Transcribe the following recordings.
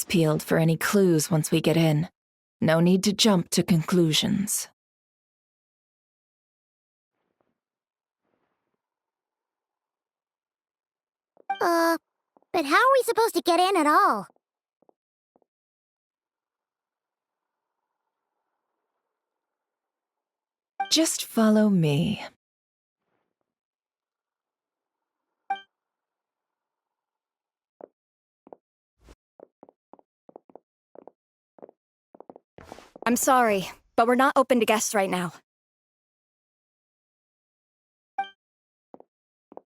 peeled for any clues once we get in. No need to jump to conclusions. But how are we supposed to get in at all? Just follow me. I'm sorry, but we're not open to guests right now.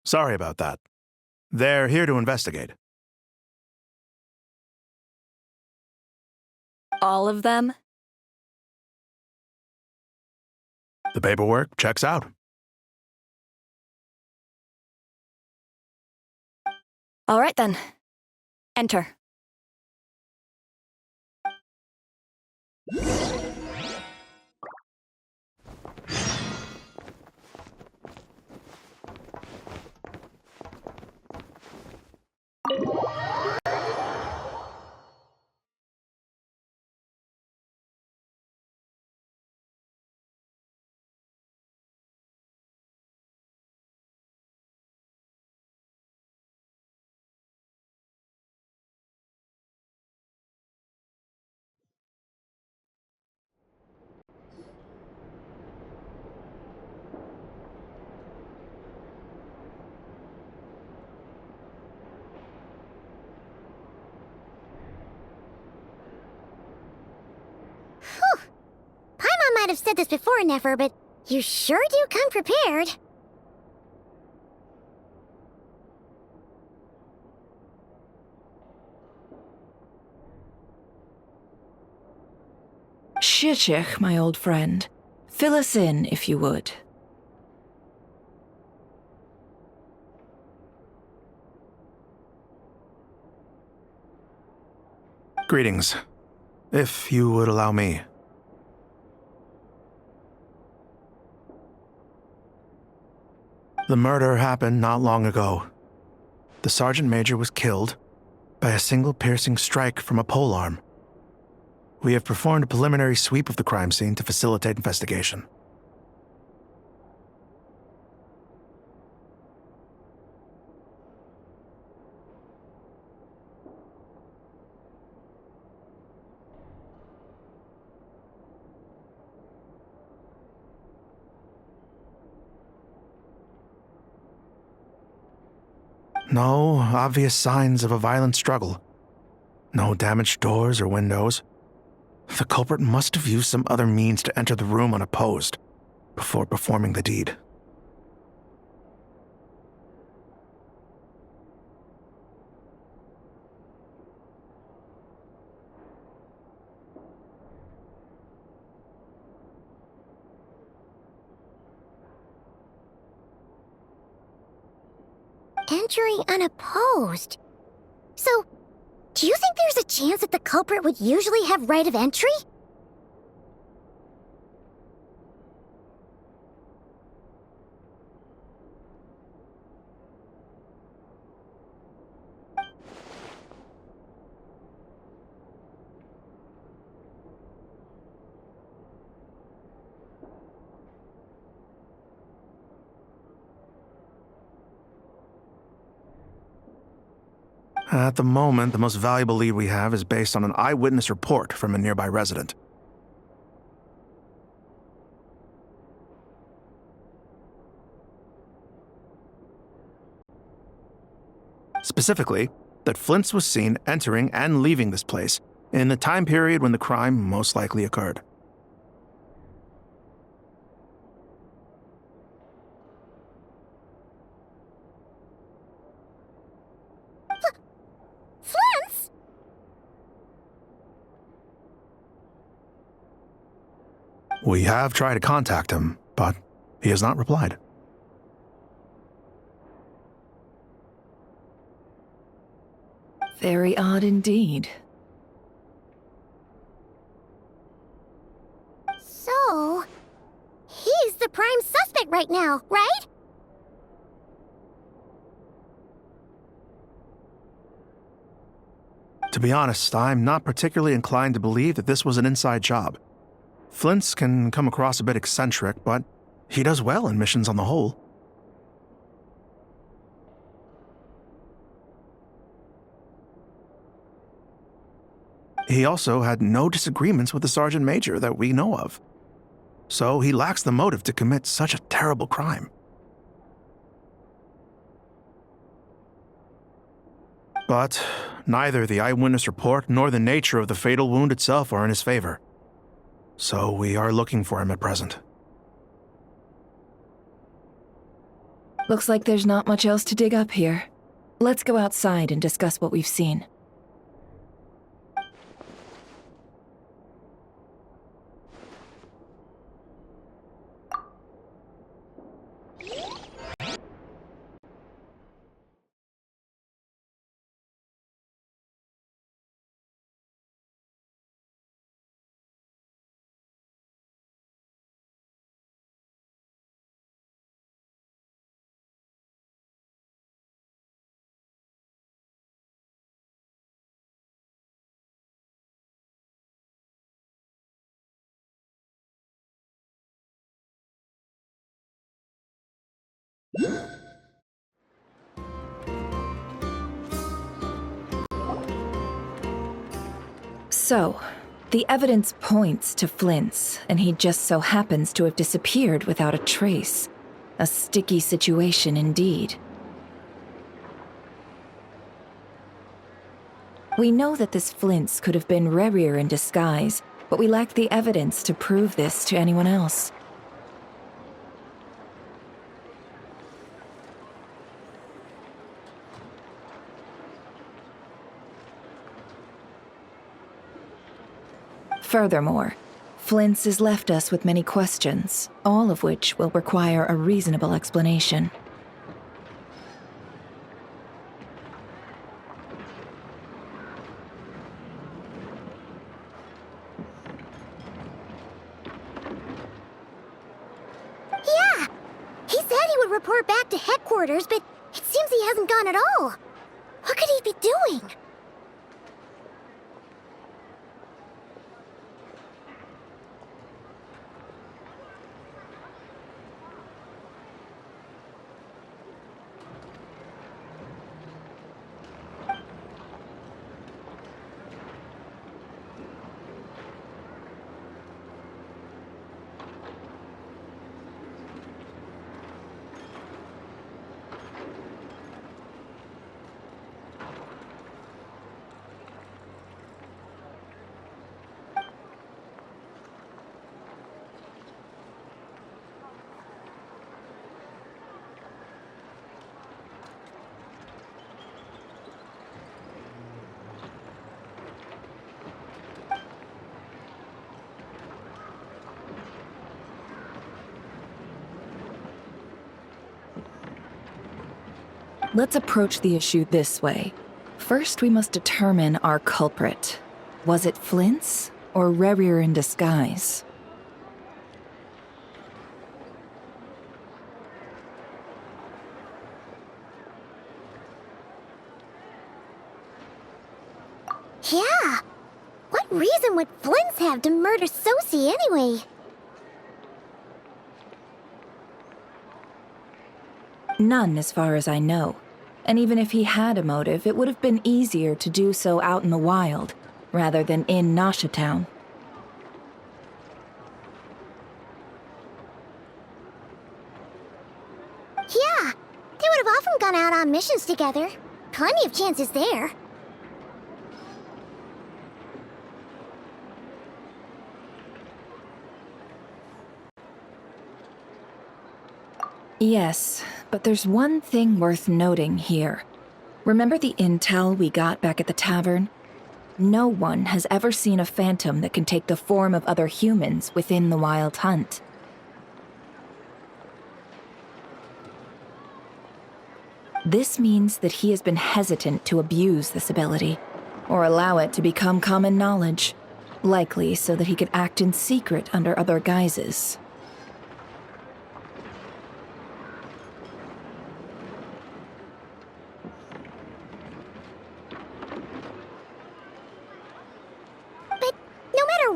Sorry about that. They're here to investigate. All of them? The paperwork checks out. All right then. Enter. Paimon might have said this before, Nefer, but you sure do come prepared. Shishich, my old friend. Fill us in, if you would. Greetings. If you would allow me. The murder happened not long ago. The Sergeant Major was killed by a single piercing strike from a polearm. We have performed a preliminary sweep of the crime scene to facilitate investigation. No obvious signs of a violent struggle. No damaged doors or windows. The culprit must have used some other means to enter the room unopposed before performing the deed. Entering unopposed. So, do you think there's a chance that the culprit would usually have right of entry? At the moment, the most valuable lead we have is based on an eyewitness report from a nearby resident. Specifically, that Flint's was seen entering and leaving this place in the time period when the crime most likely occurred. Flint's? We have tried to contact him, but he has not replied. Very odd indeed. So, he's the prime suspect right now, right? To be honest, I'm not particularly inclined to believe that this was an inside job. Flint's can come across a bit eccentric, but he does well in missions on the whole. He also had no disagreements with the Sergeant Major that we know of. So he lacks the motive to commit such a terrible crime. But neither the eyewitness report nor the nature of the fatal wound itself are in his favor. So we are looking for him at present. Looks like there's not much else to dig up here. Let's go outside and discuss what we've seen. So, the evidence points to Flint's, and he just so happens to have disappeared without a trace. A sticky situation indeed. We know that this Flint's could have been Rerir in disguise, but we lack the evidence to prove this to anyone else. Furthermore, Flint's has left us with many questions, all of which will require a reasonable explanation. Yeah! He said he would report back to headquarters, but it seems he hasn't gone at all. What could he be doing? Let's approach the issue this way. First, we must determine our culprit. Was it Flint's or Rerir in disguise? Yeah! What reason would Flint's have to murder Sosie anyway? None, as far as I know. And even if he had a motive, it would have been easier to do so out in the wild, rather than in Nasha Town. Yeah, they would have often gone out on missions together. Plenty of chances there. Yes, but there's one thing worth noting here. Remember the intel we got back at the tavern? No one has ever seen a phantom that can take the form of other humans within the Wild Hunt. This means that he has been hesitant to abuse this ability, or allow it to become common knowledge, likely so that he could act in secret under other guises.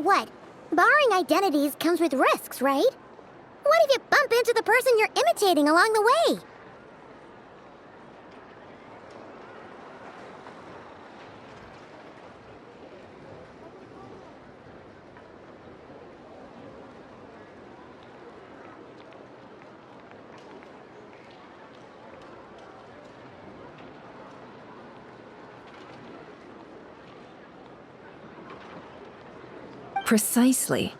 what, borrowing identities comes with risks, right? What if you bump into the person you're imitating along the way? Precisely.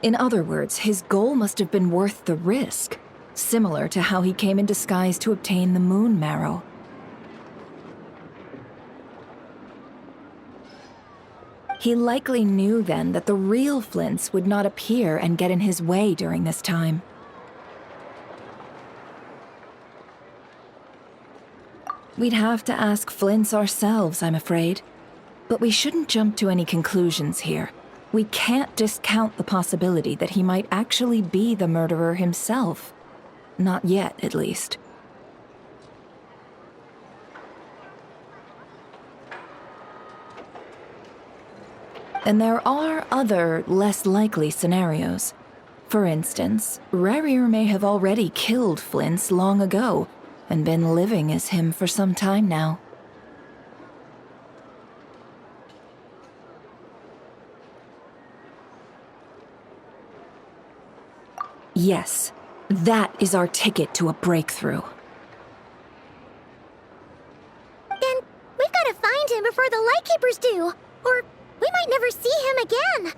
In other words, his goal must have been worth the risk, similar to how he came in disguise to obtain the moon marrow. He likely knew then that the real Flints would not appear and get in his way during this time. We'd have to ask Flints ourselves, I'm afraid. But we shouldn't jump to any conclusions here. We can't discount the possibility that he might actually be the murderer himself. Not yet, at least. And there are other, less likely scenarios. For instance, Rarier may have already killed Flints long ago and been living as him for some time now. Yes, that is our ticket to a breakthrough. Then we've got to find him before the Lightkeepers do, or we might never see him again.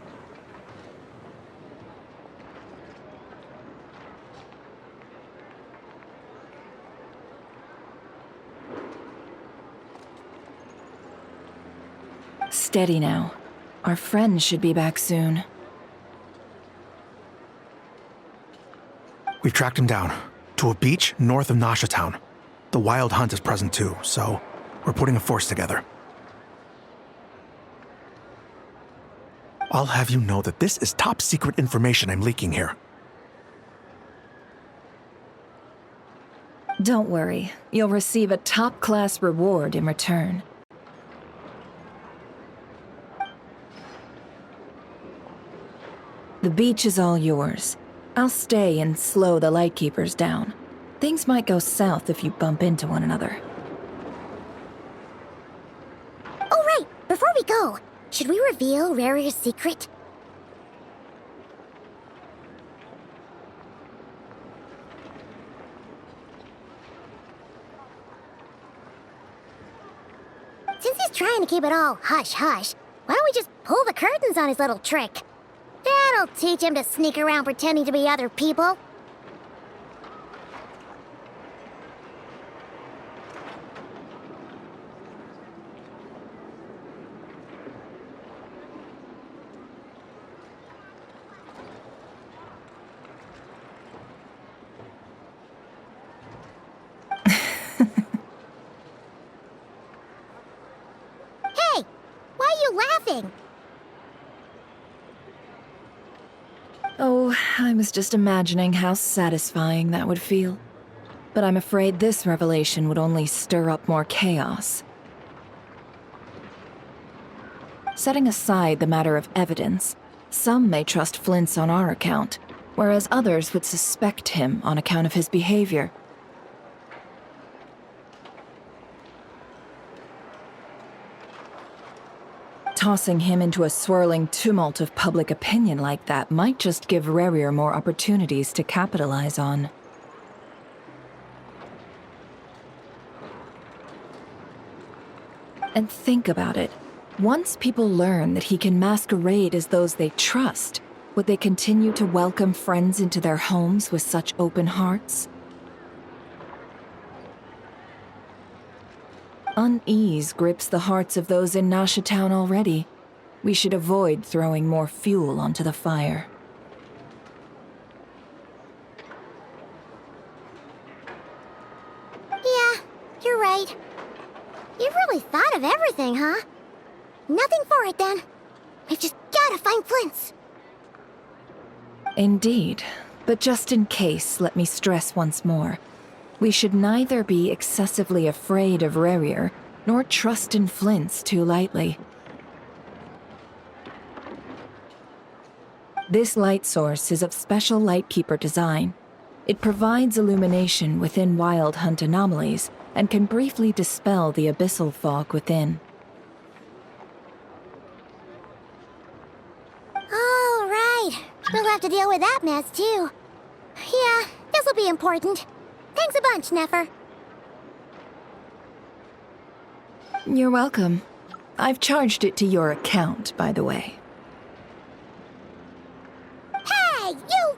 Steady now. Our friends should be back soon. We've tracked him down to a beach north of Nasha Town. The Wild Hunt is present too, so we're putting a force together. I'll have you know that this is top secret information I'm leaking here. Don't worry, you'll receive a top-class reward in return. The beach is all yours. I'll stay and slow the Lightkeepers down. Things might go south if you bump into one another. Oh, right! Before we go, should we reveal Rarier's secret? Since he's trying to keep it all hush-hush, why don't we just pull the curtains on his little trick? That'll teach him to sneak around pretending to be other people. Hey, why are you laughing? Oh, I was just imagining how satisfying that would feel. But I'm afraid this revelation would only stir up more chaos. Setting aside the matter of evidence, some may trust Flint's on our account, whereas others would suspect him on account of his behavior. Tossing him into a swirling tumult of public opinion like that might just give Rarier more opportunities to capitalize on. And think about it. Once people learn that he can masquerade as those they trust, would they continue to welcome friends into their homes with such open hearts? Unease grips the hearts of those in Nasha Town already. We should avoid throwing more fuel onto the fire. Yeah, you're right. You've really thought of everything, huh? Nothing for it, then. We've just gotta find Flint's. Indeed. But just in case, let me stress once more. We should neither be excessively afraid of Rarier, nor trust in Flint's too lightly. This light source is of special Lightkeeper design. It provides illumination within Wild Hunt anomalies and can briefly dispel the abyssal fog within. All right. We'll have to deal with that mess, too. Yeah, this'll be important. Thanks a bunch, Nefer. You're welcome. I've charged it to your account, by the way. Hey, you!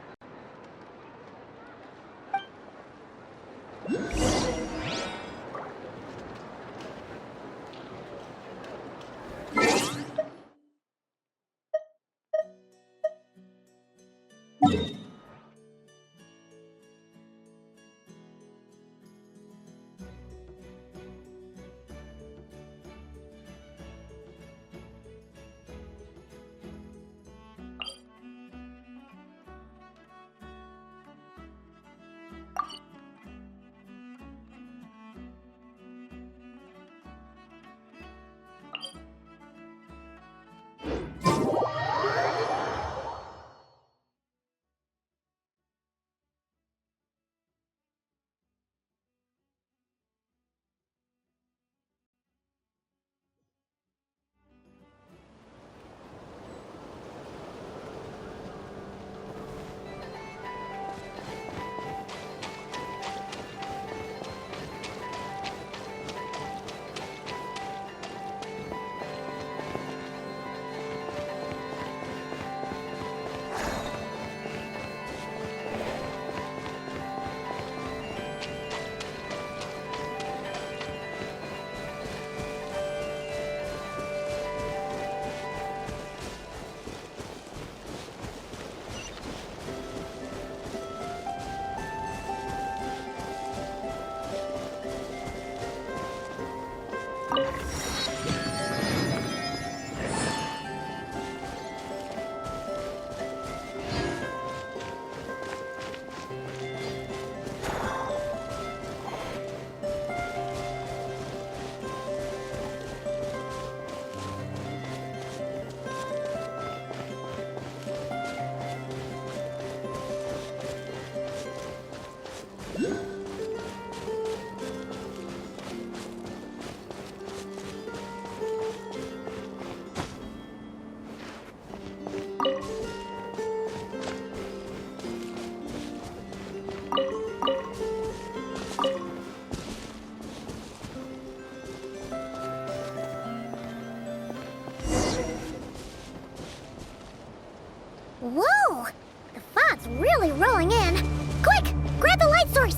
Whoa! The fog's really rolling in. Quick! Grab the light source!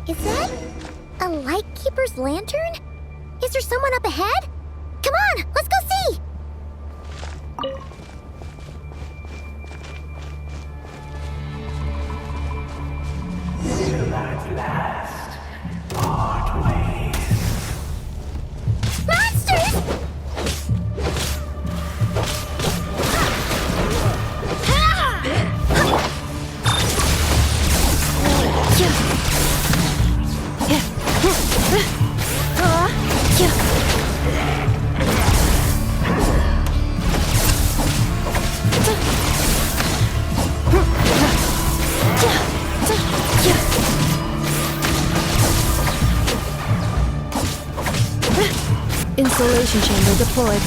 Is that a Lightkeeper's lantern? Is there someone up ahead? Come on, let's go see! Till at last, part ways. Monsters! Insulation chamber deployed.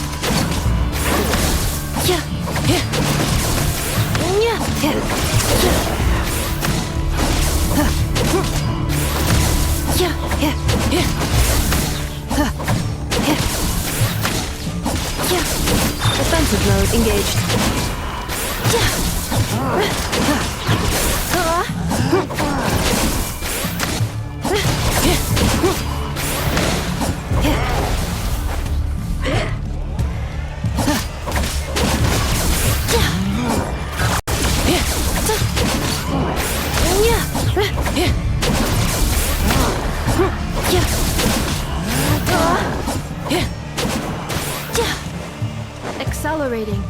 Defensive mode engaged. Accelerating.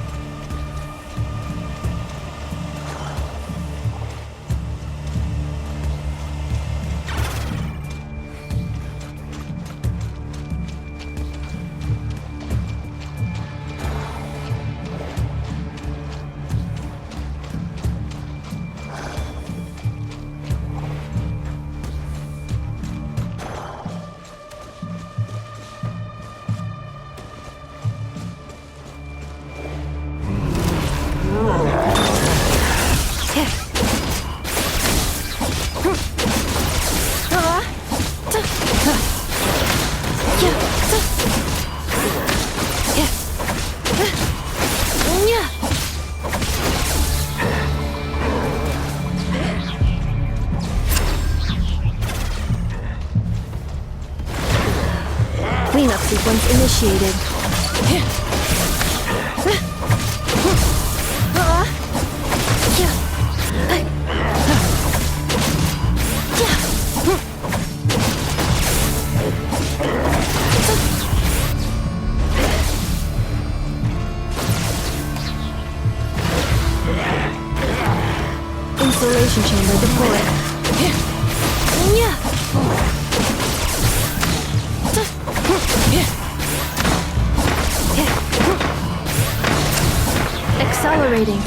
initiated. Installation chamber deployed. Accelerating.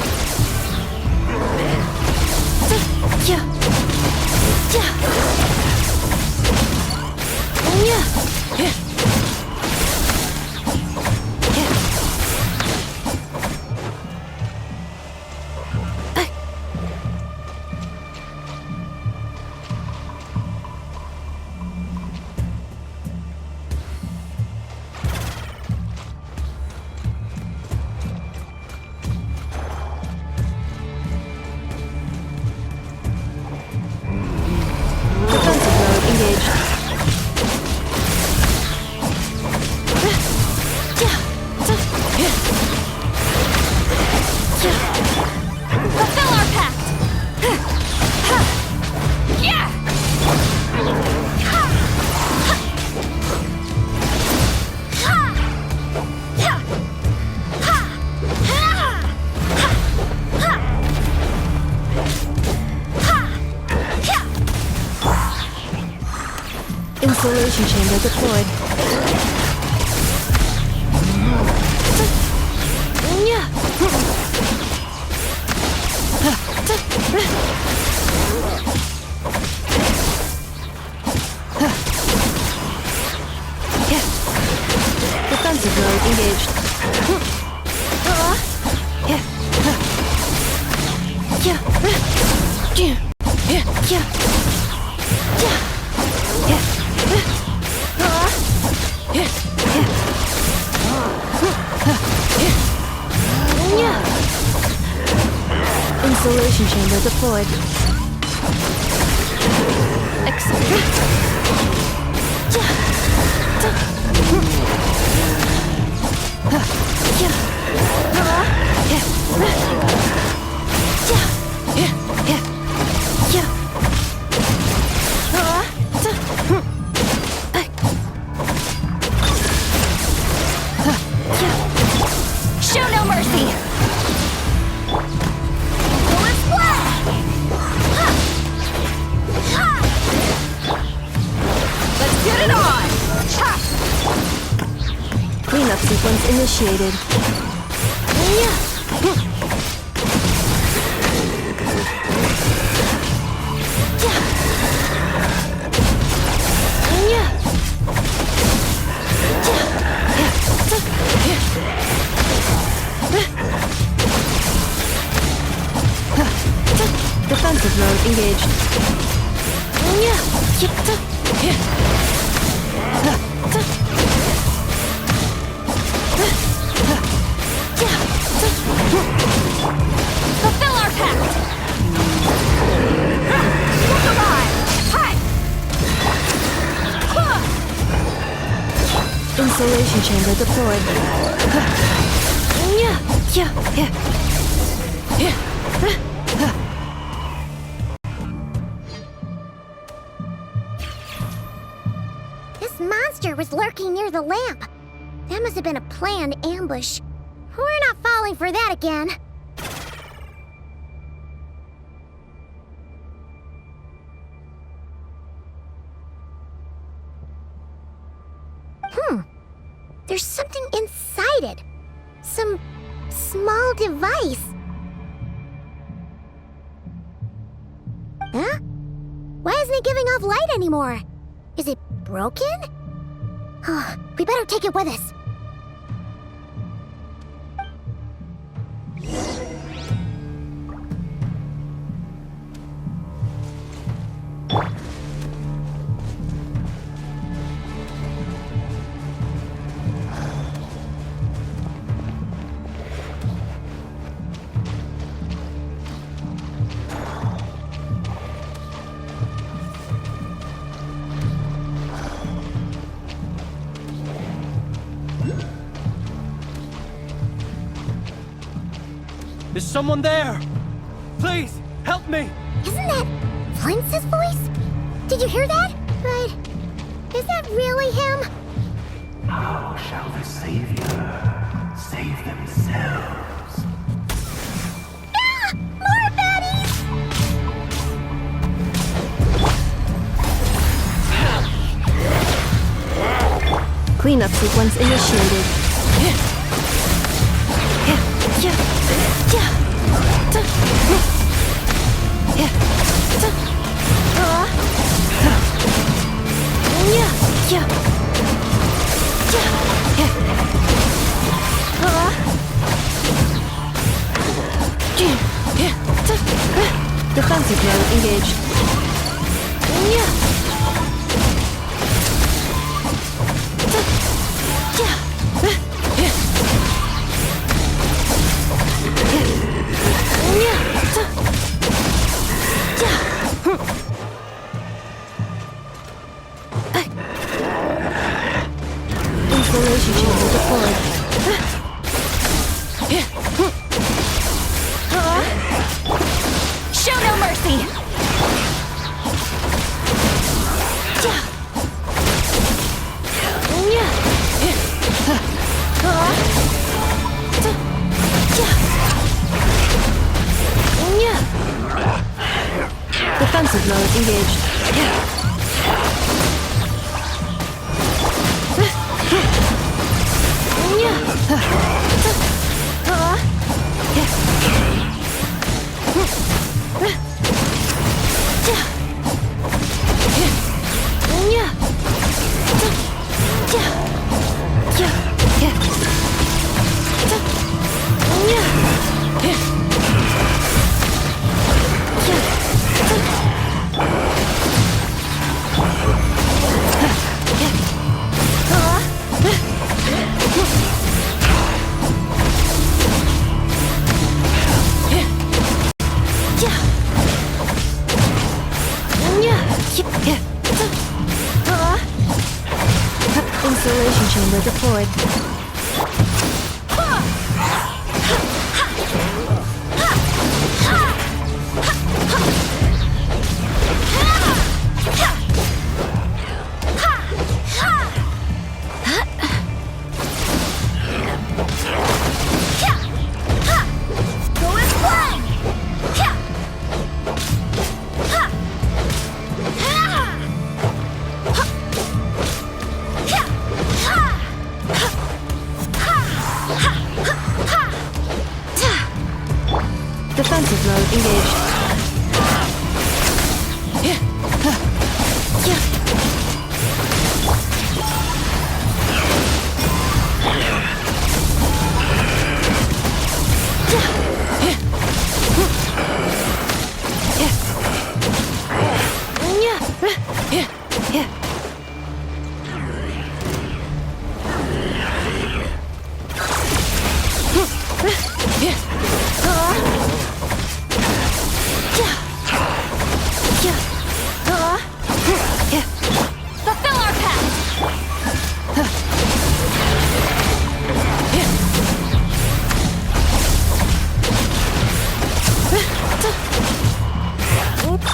Defensive mode engaged. Fulfill our pact! Yeah! Installation chamber deployed. Defensive mode engaged. Installation chamber deployed. Show no mercy! Let's get it on! Cleanup sequence initiated. Defensive mode engaged. Fulfill our pact! Look alive! Hi! Installation chamber deployed. This monster was lurking near the lamp. That must have been a planned ambush. We're not falling for that again. There's something inside it. Some small device. Huh? Why isn't it giving off light anymore? Is it broken? Oh, we better take it with us. Is someone there? Please, help me! Isn't that Flintz's voice? Did you hear that? But is that really him? How shall the Savior save themselves? Ah! More baddies! Cleanup sequence initiated. Defensive mode engaged. Installation chamber deployed. Show no mercy! Defensive mode engaged. Installation chamber deployed. Defensive mode engaged. Fulfill our pact!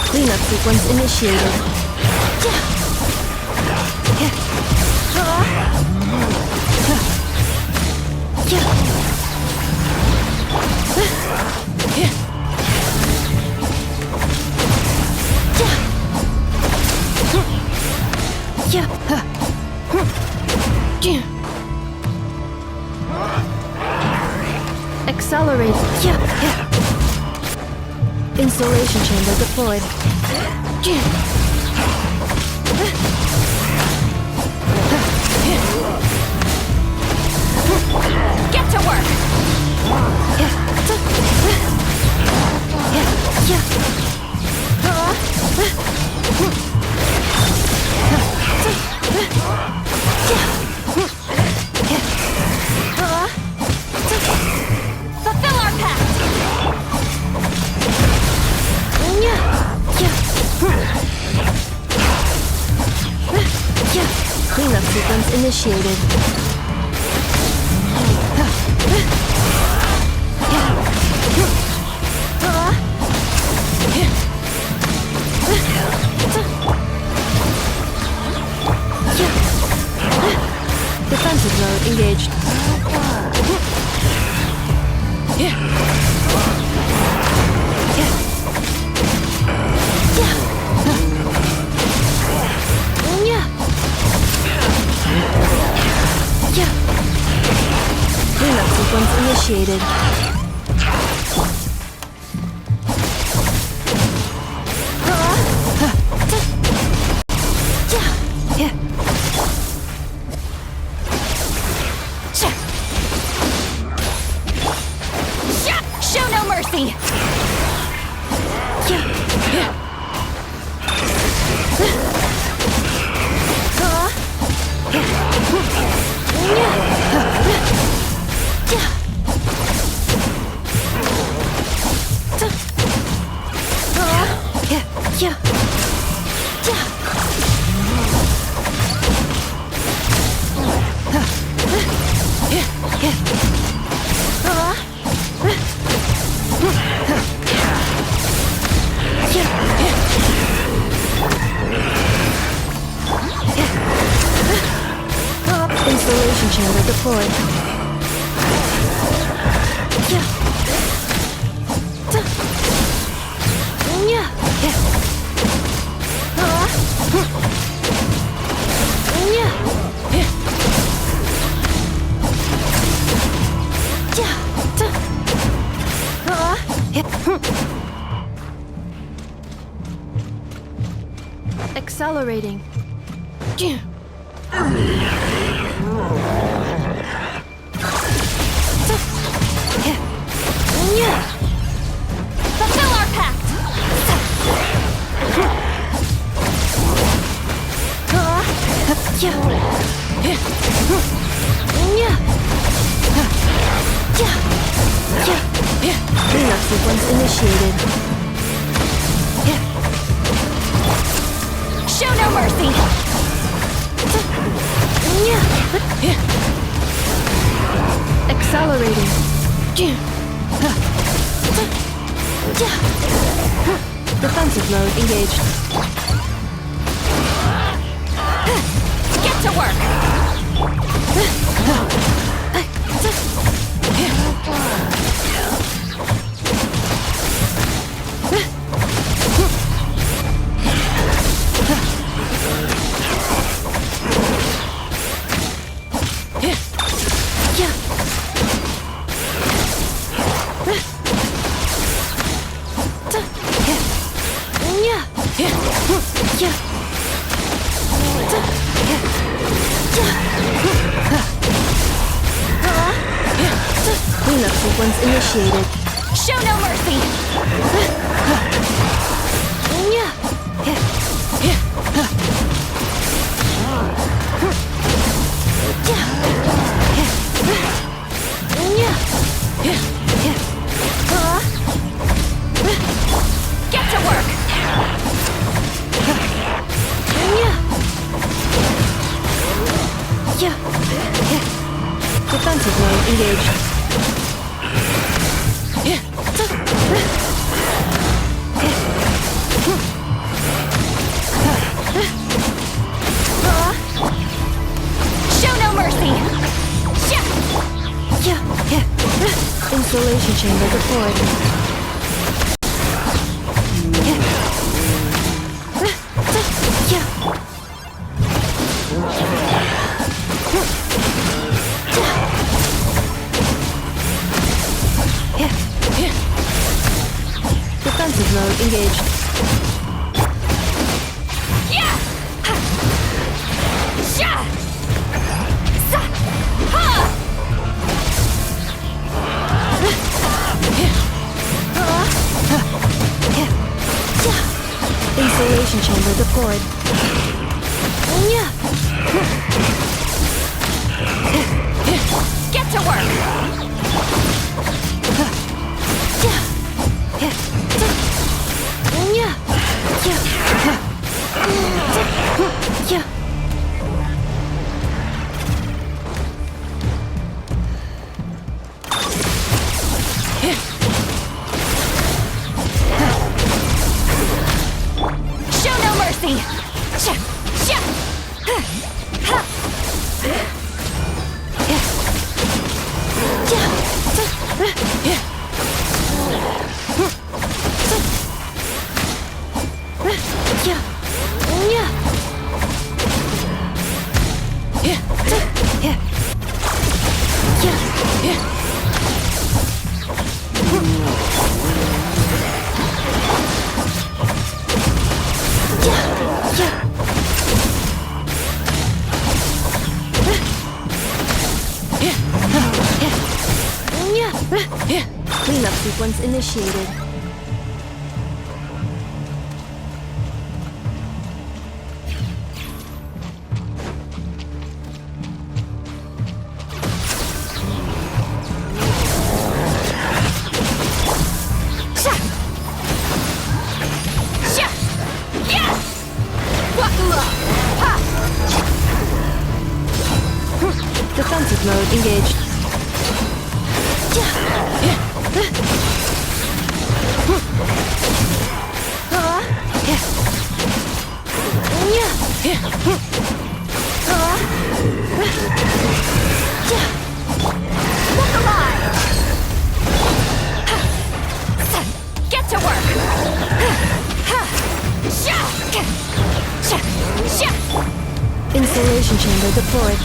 Cleanup sequence initiated. Accelerate. Installation chamber deployed. Get to work! Fulfill our pact! Cleanup sequence initiated. Cleanup sequence initiated. Show no mercy! Installation chamber deployed. Accelerating. Fulfill our pact! Cleanup sequence initiated. Show no mercy! Accelerating. Defensive mode engaged. Get to work! Cleanup sequence initiated. Show no mercy! Get to work! Defensive mode engaged. Show no mercy! Installation chamber deployed. Defensive mode engaged. Yeah! Sha! Sa! Ha! Installation chamber deployed. Get to work! Show no mercy! Sha! Sha! Ha! Cleanup sequence initiated. Defensive mode engaged. Look alive! Get to work! Installation chamber deployed.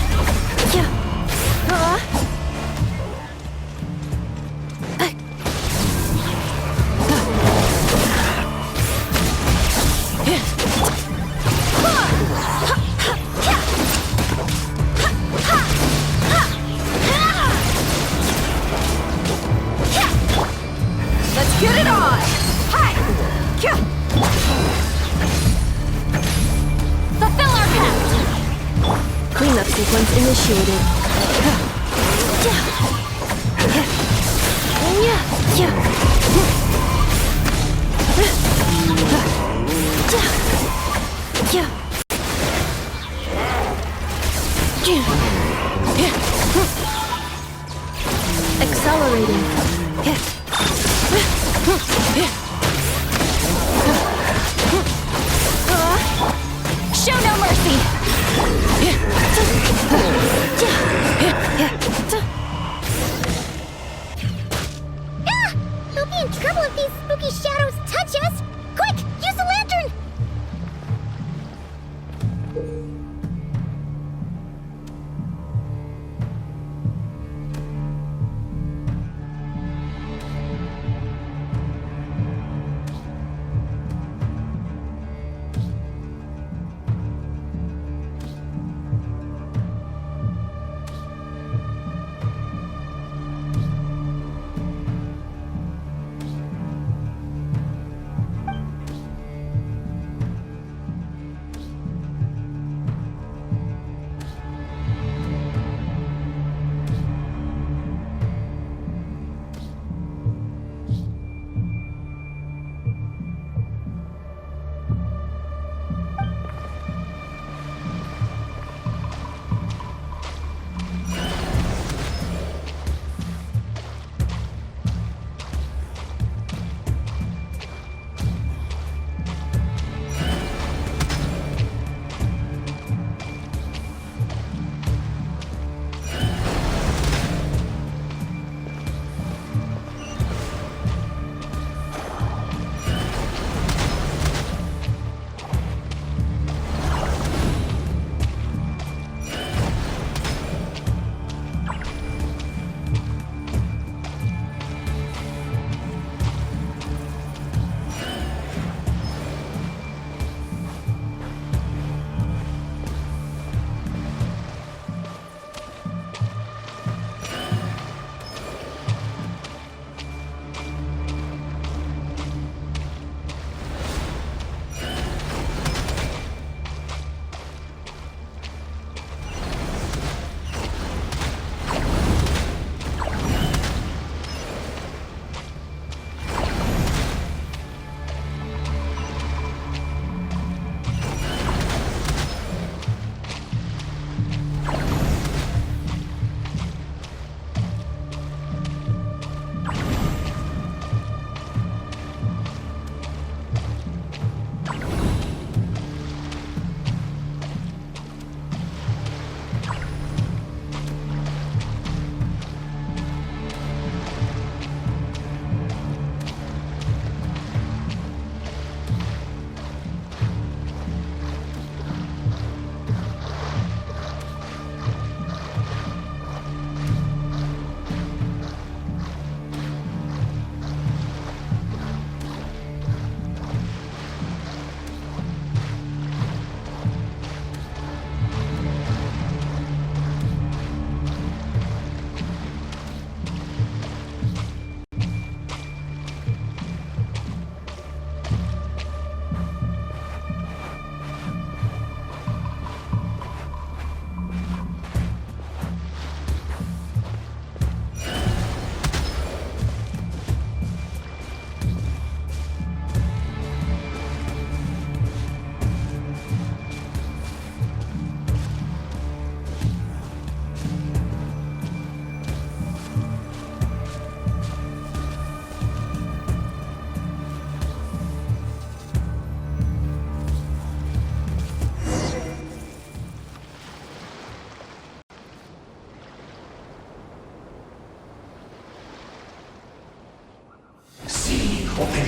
Let's get it on! Hi! Fulfill our pact! Cleanup sequence initiated. Accelerating. Show no mercy! Ah! We'll be in trouble if these spooky shadows touch us! Quick! Use the lantern!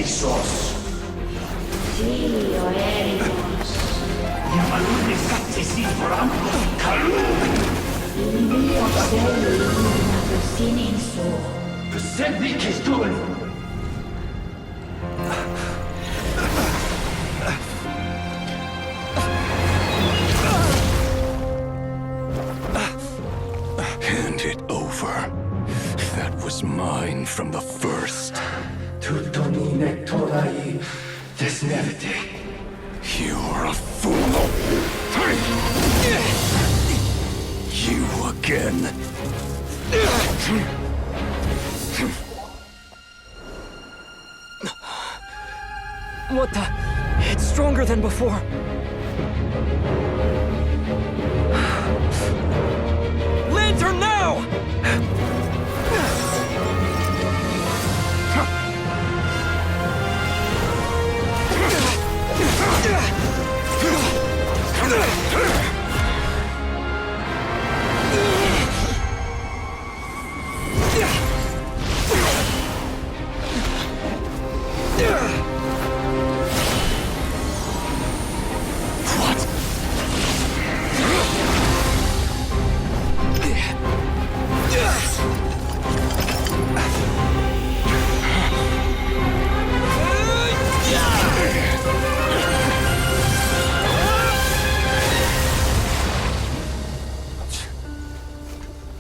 Ixos. Yamalune satsisi por ambos kalun. Besendig kistun. Hand it over. That was mine from the first. Tutoni nektorai desnevite. You're a fool. You again. What the? It's stronger than before. Lantern now!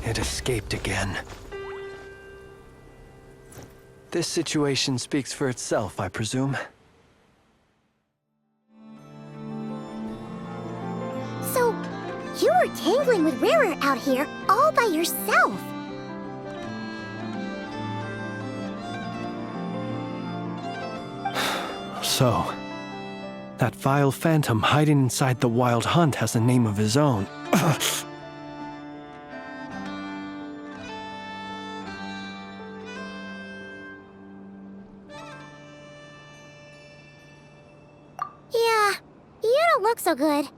It escaped again. This situation speaks for itself, I presume. So, you were tangling with Rara out here all by yourself. So, that vile phantom hiding inside the Wild Hunt has a name of his own. Yeah, you don't look so good.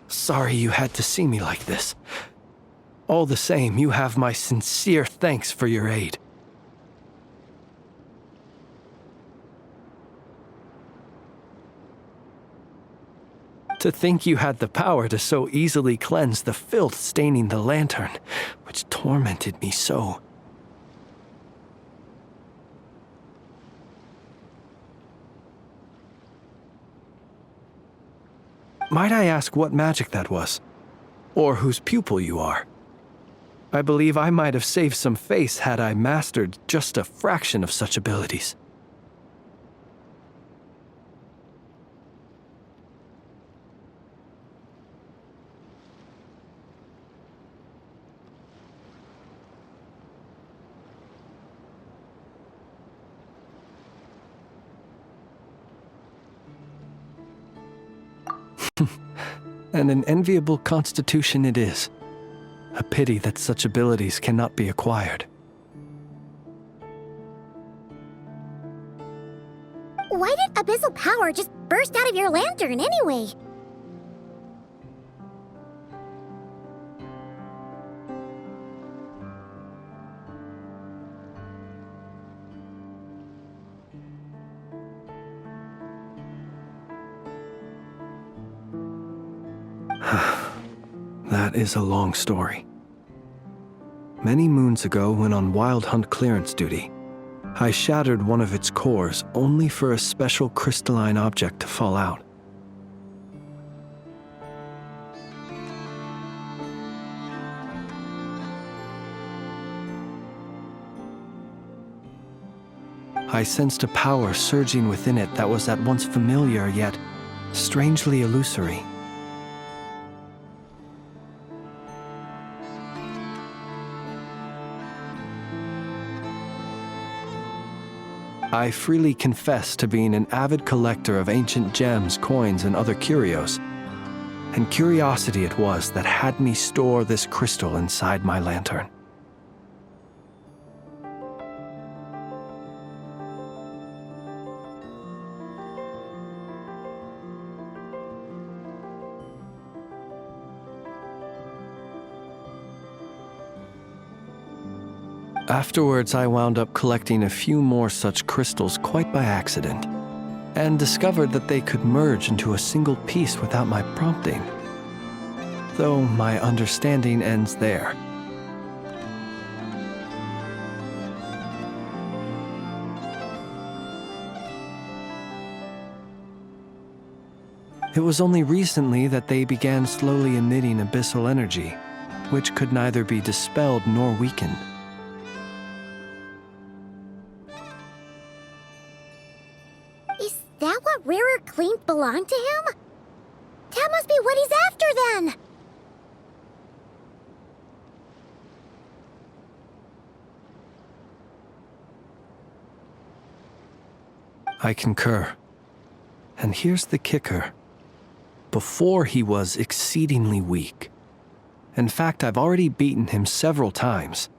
Sorry you had to see me like this. All the same, you have my sincere thanks for your aid. To think you had the power to so easily cleanse the filth staining the lantern, which tormented me so. Might I ask what magic that was? Or whose pupil you are? I believe I might have saved some face had I mastered just a fraction of such abilities. And an enviable constitution it is. A pity that such abilities cannot be acquired. Why did abyssal power just burst out of your lantern anyway? That is a long story. Many moons ago, when on Wild Hunt clearance duty, I shattered one of its cores only for a special crystalline object to fall out. I sensed a power surging within it that was at once familiar yet strangely illusory. I freely confess to being an avid collector of ancient gems, coins, and other curios, and curiosity it was that had me store this crystal inside my lantern. Afterwards, I wound up collecting a few more such crystals quite by accident, and discovered that they could merge into a single piece without my prompting. Though my understanding ends there. It was only recently that they began slowly emitting abyssal energy, which could neither be dispelled nor weakened. Is that what Rarer claimed belonged to him? That must be what he's after then! I concur. And here's the kicker. Before he was exceedingly weak. In fact, I've already beaten him several times,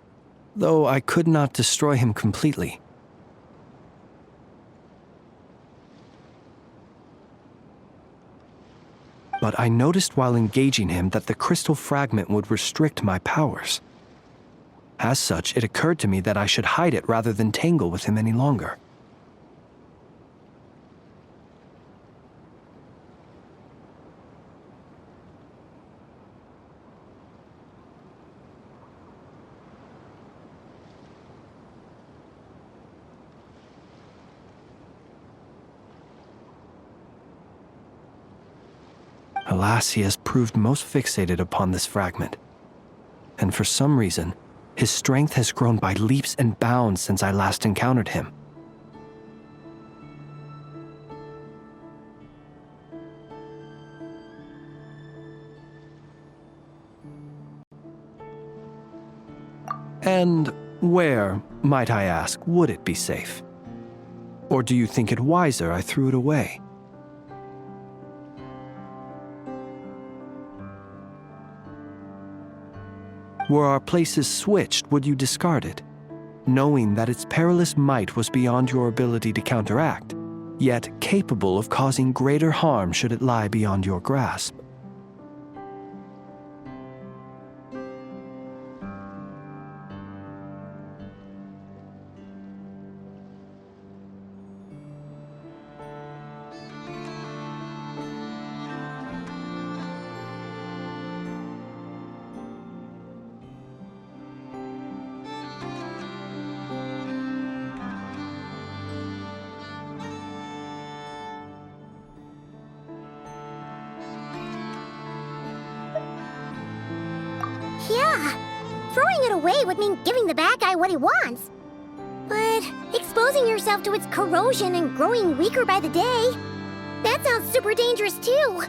though I could not destroy him completely. But I noticed while engaging him that the crystal fragment would restrict my powers. As such, it occurred to me that I should hide it rather than tangle with him any longer. Alas, he has proved most fixated upon this fragment. And for some reason, his strength has grown by leaps and bounds since I last encountered him. And where, might I ask, would it be safe? Or do you think it wiser I threw it away? Were our places switched, would you discard it, knowing that its perilous might was beyond your ability to counteract, yet capable of causing greater harm should it lie beyond your grasp? Yeah, throwing it away would mean giving the bad guy what he wants. But exposing yourself to its corrosion and growing weaker by the day, that sounds super dangerous too.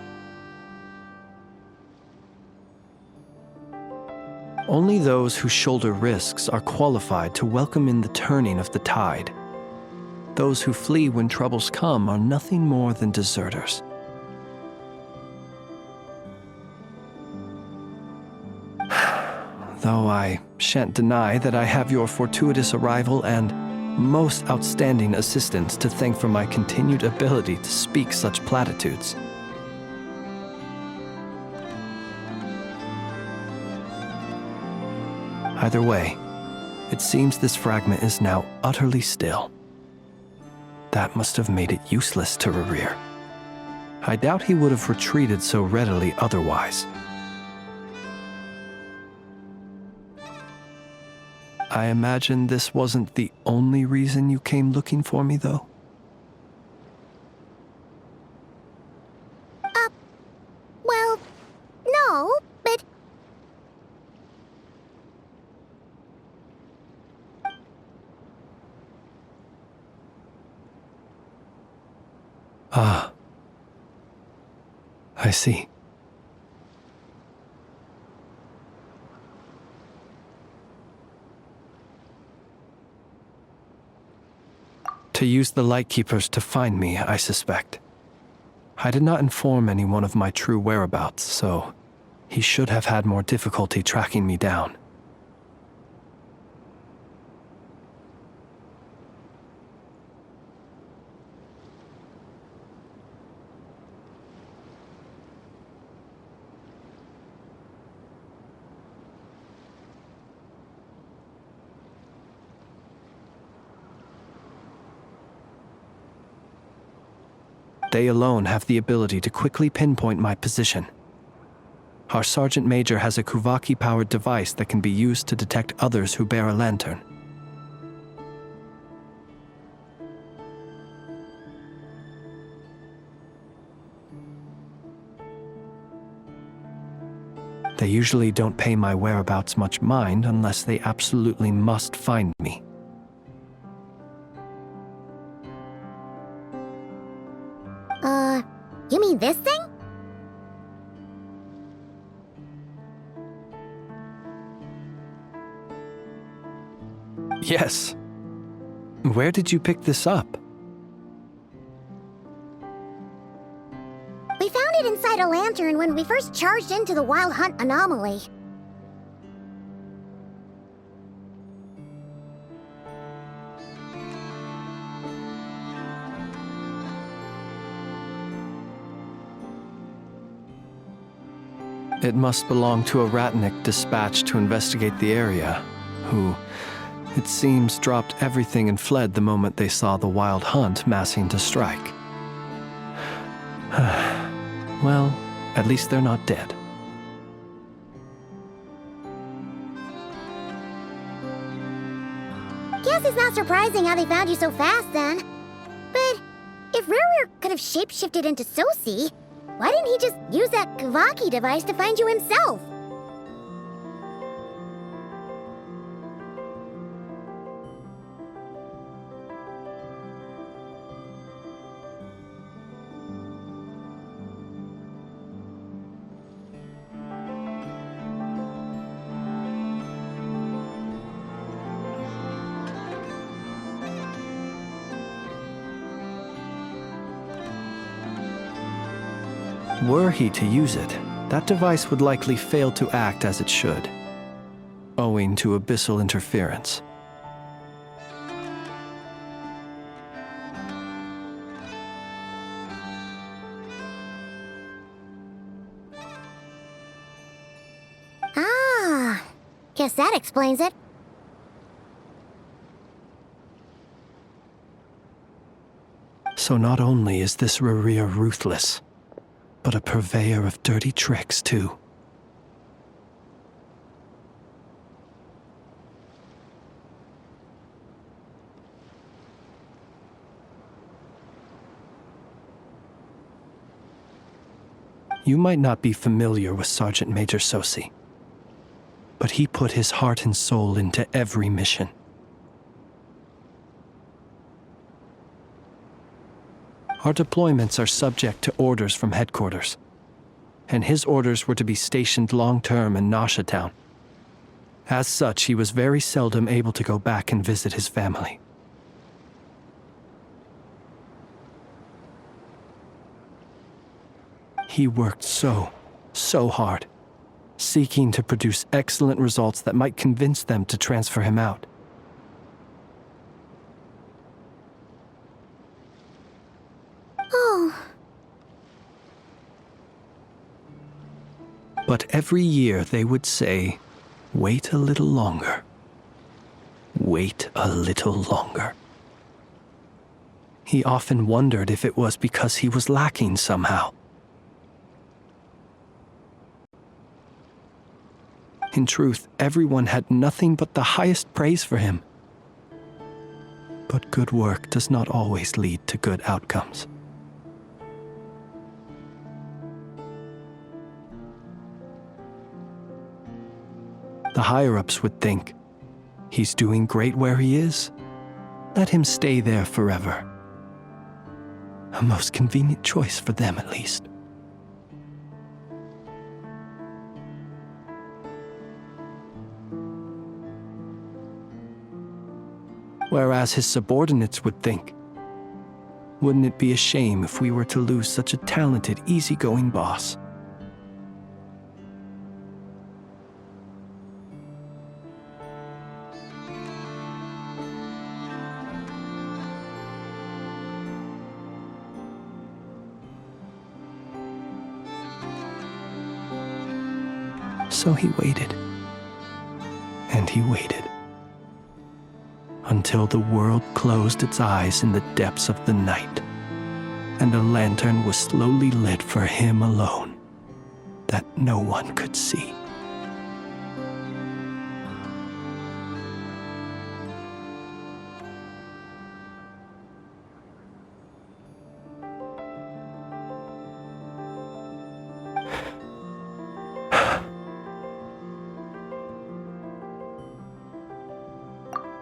Only those who shoulder risks are qualified to welcome in the turning of the tide. Those who flee when troubles come are nothing more than deserters. Though I shan't deny that I have your fortuitous arrival and most outstanding assistance to thank for my continued ability to speak such platitudes. Either way, it seems this fragment is now utterly still. That must have made it useless to Rarir. I doubt he would have retreated so readily otherwise. I imagine this wasn't the only reason you came looking for me, though? Well, no, but... Ah. I see. To use the Lightkeepers to find me, I suspect. I did not inform anyone of my true whereabouts, so he should have had more difficulty tracking me down. They alone have the ability to quickly pinpoint my position. Our Sergeant Major has a Kuvaki-powered device that can be used to detect others who bear a lantern. They usually don't pay my whereabouts much mind unless they absolutely must find me. You mean this thing? Yes. Where did you pick this up? We found it inside a lantern when we first charged into the Wild Hunt anomaly. It must belong to a Ratnik dispatched to investigate the area, who, it seems, dropped everything and fled the moment they saw the Wild Hunt massing to strike. Well, at least they're not dead. Guess it's not surprising how they found you so fast then. But if Rurir could have shapeshifted into Sosi, why didn't he just use that Kavaki device to find you himself? Were he to use it, that device would likely fail to act as it should, owing to abyssal interference. Ah, guess that explains it. So not only is this Rurir ruthless, but a purveyor of dirty tricks, too. You might not be familiar with Sergeant Major Sosi, but he put his heart and soul into every mission. Our deployments are subject to orders from headquarters, and his orders were to be stationed long-term in Nasha Town. As such, he was very seldom able to go back and visit his family. He worked so hard, seeking to produce excellent results that might convince them to transfer him out. Oh. But every year they would say, "Wait a little longer. Wait a little longer." He often wondered if it was because he was lacking somehow. In truth, everyone had nothing but the highest praise for him. But good work does not always lead to good outcomes. The higher-ups would think, he's doing great where he is. Let him stay there forever. A most convenient choice for them, at least. Whereas his subordinates would think, wouldn't it be a shame if we were to lose such a talented, easygoing boss? So he waited, and he waited, until the world closed its eyes in the depths of the night, and a lantern was slowly lit for him alone, that no one could see.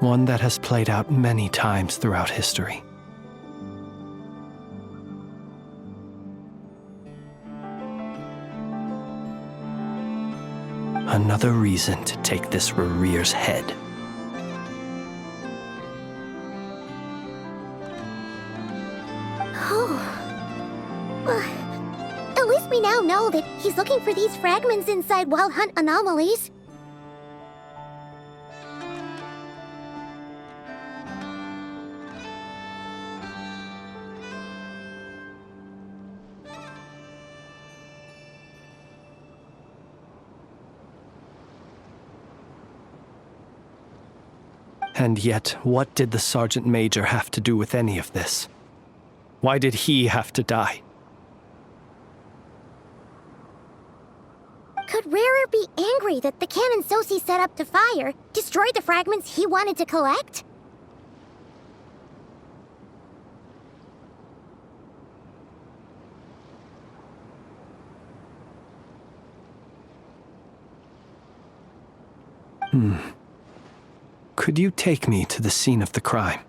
One that has played out many times throughout history. Another reason to take this Rerere's head. Oh. Well, at least we now know that he's looking for these fragments inside Wild Hunt anomalies. And yet, what did the Sergeant Major have to do with any of this? Why did he have to die? Could Rarer be angry that the cannon Sosi set up to fire destroyed the fragments he wanted to collect? Could you take me to the scene of the crime?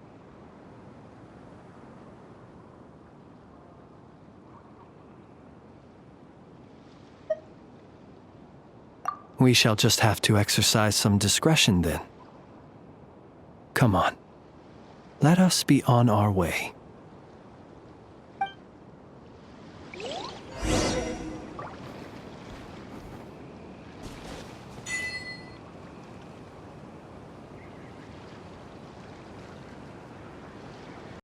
We shall just have to exercise some discretion then. Come on. Let us be on our way.